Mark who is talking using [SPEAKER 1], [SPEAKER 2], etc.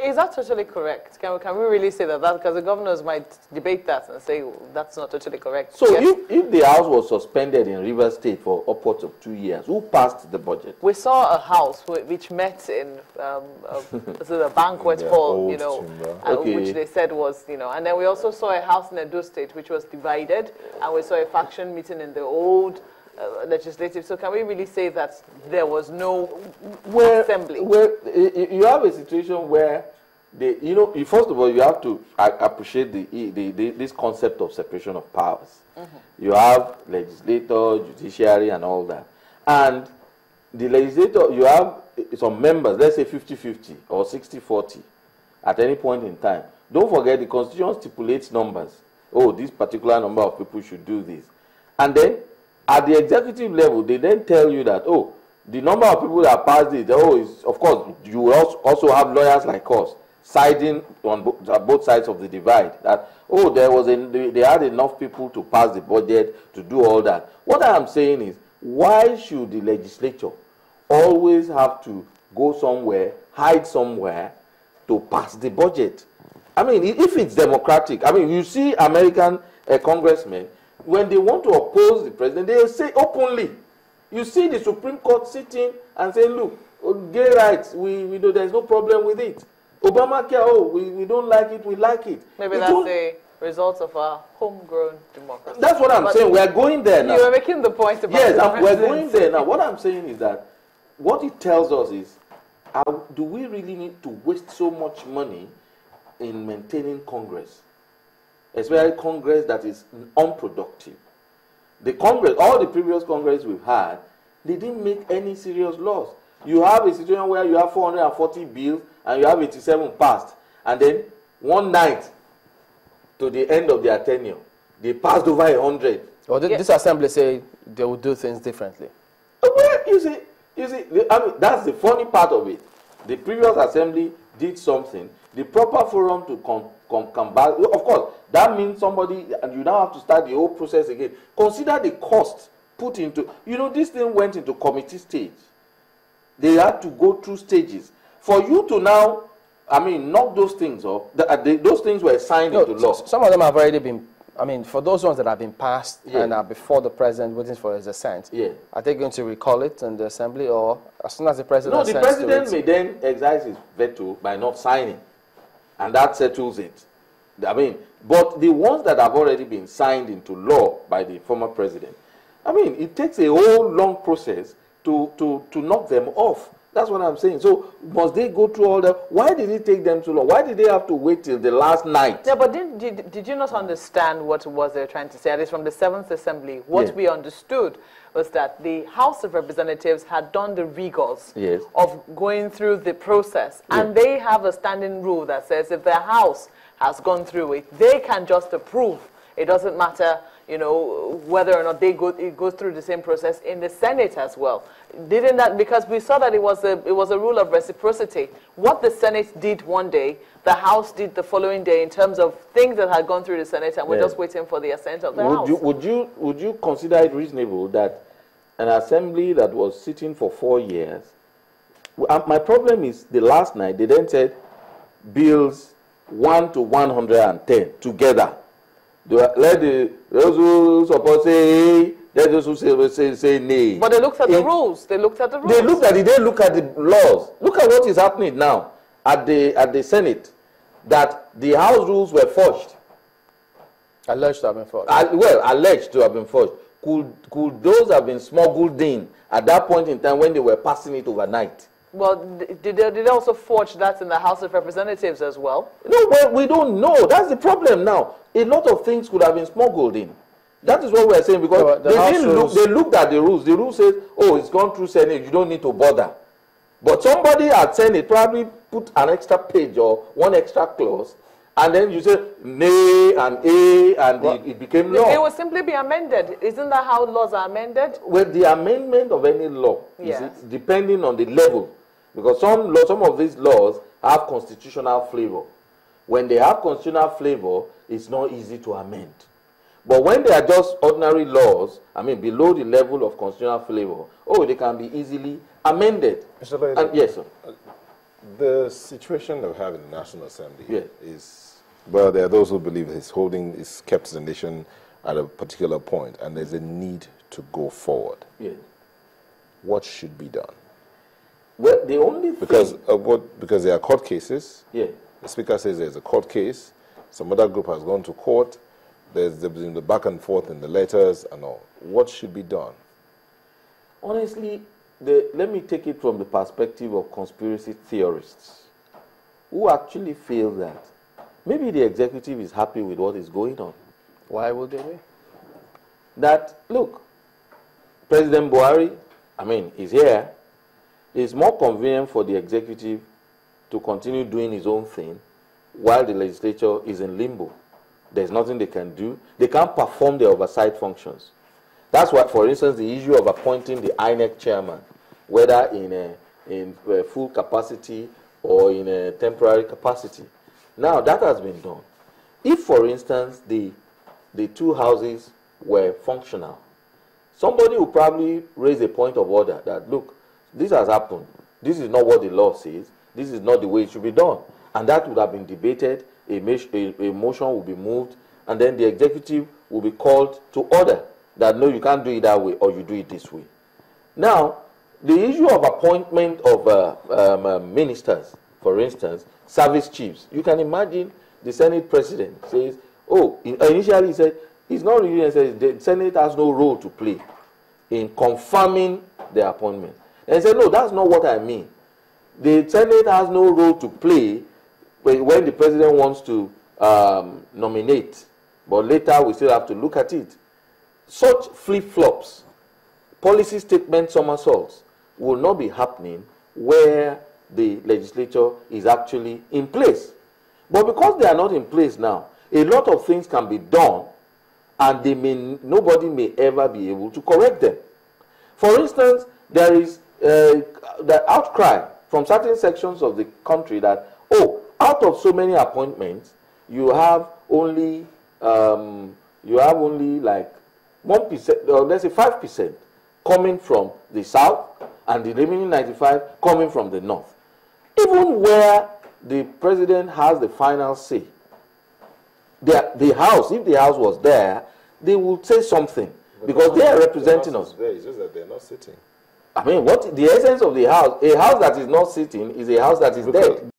[SPEAKER 1] Is that totally correct? Can we really say that? Because the governors might debate that and say that's not totally correct.
[SPEAKER 2] So if the house was suspended in Rivers State for upwards of 2 years, who passed the budget?
[SPEAKER 1] We saw a house which met in a banquet hall, you know, which they said was, you know, and then we also saw a house in Edo State which was divided, and we saw a faction meeting in the old legislative. So can we really say that there was no assembly?
[SPEAKER 2] Well, you have a situation where, you know, first of all, you have to appreciate this concept of separation of powers. You have legislator, judiciary, and all that. And the legislator, you have some members, let's say 50-50 or 60-40 at any point in time. Don't forget, the Constitution stipulates numbers. Oh, this particular number of people should do this. And then, at the executive level, they then tell you that, oh, the number of people that passed it, of course, you also have lawyers like us siding on both sides of the divide. That, oh, they had enough people to pass the budget, to do all that. What I am saying is, why should the legislature always have to go somewhere, hide somewhere, to pass the budget? I mean, if it's democratic, I mean, you see American congressmen, when they want to oppose the president, they say openly. You see the Supreme Court sitting and saying, look, gay rights, we know there's no problem with it. Obamacare, oh, we don't like it, we like it.
[SPEAKER 1] Maybe that's a result of our homegrown democracy.
[SPEAKER 2] That's what I'm saying. We are going there now.
[SPEAKER 1] You were making the point about
[SPEAKER 2] we're going there now. What I'm saying is that what it tells us is, do we really need to waste so much money in maintaining Congress? Especially Congress that is unproductive. The Congress, all the previous Congress we've had, they didn't make any serious laws. You have a situation where you have 440 bills and you have 87 passed. And then one night to the end of their tenure, they passed over 100.
[SPEAKER 3] Well, this assembly say they will do things differently.
[SPEAKER 2] Well, you see, I mean, that's the funny part of it. The previous assembly did something. The proper forum to come back. Of course, that means somebody, and you now have to start the whole process again. Consider the cost put into, you know, this thing went into committee stage. They had to go through stages. For you to now, I mean, knock those things off, those things were signed into law.
[SPEAKER 3] Some of them have already been, I mean, for those ones that have been passed and are before the president waiting for his assent, are they going to recall it in the assembly, or as soon as the president
[SPEAKER 2] No, the president may then exercise his veto by not signing. And that settles it. I mean, but the ones that have already been signed into law by the former president, I mean, it takes a whole long process to knock them off. That's what I'm saying. So must they go through all that? Why did it take them so long? Why did they have to wait till the last night?
[SPEAKER 1] Yeah, but did you not understand what it was they were trying to say? At least from the 7th Assembly, what we understood was that the House of Representatives had done the rigors of going through the process. And they have a standing rule that says if the House has gone through it, they can just approve. It doesn't matter, you know, whether or not it goes through the same process in the Senate as well. Didn't that, because we saw that it was a rule of reciprocity. What the Senate did one day, the House did the following day in terms of things that had gone through the Senate, and we're just waiting for the assent of the House.
[SPEAKER 2] Would you consider it reasonable that an assembly that was sitting for 4 years, my problem is the last night they then said bills 1 to 110 together. Let those who support say, let those who say nay.
[SPEAKER 1] But they looked at the rules. They looked at the rules.
[SPEAKER 2] They looked at it. They look at the laws. Look at what is happening now at the Senate. That the House rules were forged.
[SPEAKER 3] Alleged to have been forged.
[SPEAKER 2] Well, alleged to have been forged. Could those have been smuggled in at that point in time when they were passing it overnight?
[SPEAKER 1] Well, did they also forge that in the House of Representatives as well?
[SPEAKER 2] No, well, we don't know. That's the problem now. A lot of things could have been smuggled in. That is what we're saying, because they looked at the rules. The rule says, oh, it's gone through Senate, you don't need to bother. But somebody at Senate probably put an extra page or one extra clause, and then you say nay and a, and it became law.
[SPEAKER 1] It will simply be amended. Isn't that how laws are amended?
[SPEAKER 2] Well, the amendment of any law is depending on the level. Because some of these laws have constitutional flavor. When they have constitutional flavor, it's not easy to amend. But when they are just ordinary laws, I mean, below the level of constitutional flavor, they can be easily amended.
[SPEAKER 4] Mr. Lady,
[SPEAKER 2] yes, sir.
[SPEAKER 4] The situation that we have in the National Assembly is, well, there are those who believe it's kept the nation at a particular point, and there's a need to go forward.
[SPEAKER 2] Yes.
[SPEAKER 4] What should be done?
[SPEAKER 2] Well, the only
[SPEAKER 4] because there are court cases.
[SPEAKER 2] Yeah.
[SPEAKER 4] The Speaker says there's a court case. Some other group has gone to court. There's been the back and forth in the letters and all. What should be done?
[SPEAKER 2] Honestly, let me take it from the perspective of conspiracy theorists who actually feel that maybe the executive is happy with what is going on.
[SPEAKER 3] Why would they be?
[SPEAKER 2] That, look, President Buhari, is here. It's more convenient for the executive to continue doing his own thing while the legislature is in limbo. There's nothing they can do. They can't perform their oversight functions. That's why, for instance, the issue of appointing the INEC chairman, whether in full capacity or in a temporary capacity. Now, that has been done. If, for instance, the two houses were functional, somebody would probably raise a point of order that, look, this has happened. This is not what the law says. This is not the way it should be done. And that would have been debated. A motion will be moved, and then the executive will be called to order that, no, you can't do it that way, or you do it this way. Now, the issue of appointment of ministers, for instance, service chiefs, you can imagine the Senate president says, initially he said, it's not really necessary. The Senate has no role to play in confirming the appointment. And he said, no, that's not what I mean. The Senate has no role to play when the president wants to nominate, but later we still have to look at it. Such flip-flops, policy statement somersaults, will not be happening where the legislature is actually in place. But because they are not in place now, a lot of things can be done, and nobody may ever be able to correct them. For instance, there is the outcry from certain sections of the country that, out of so many appointments, you have only like 1%, or let's say 5%, coming from the south, and the remaining 95% coming from the north. Even where the president has the final say, the house, if the house was there, they would say something, because they are representing us.
[SPEAKER 4] It's just that they're not sitting.
[SPEAKER 2] What the essence of the house? A house that is not sitting is a house that is dead.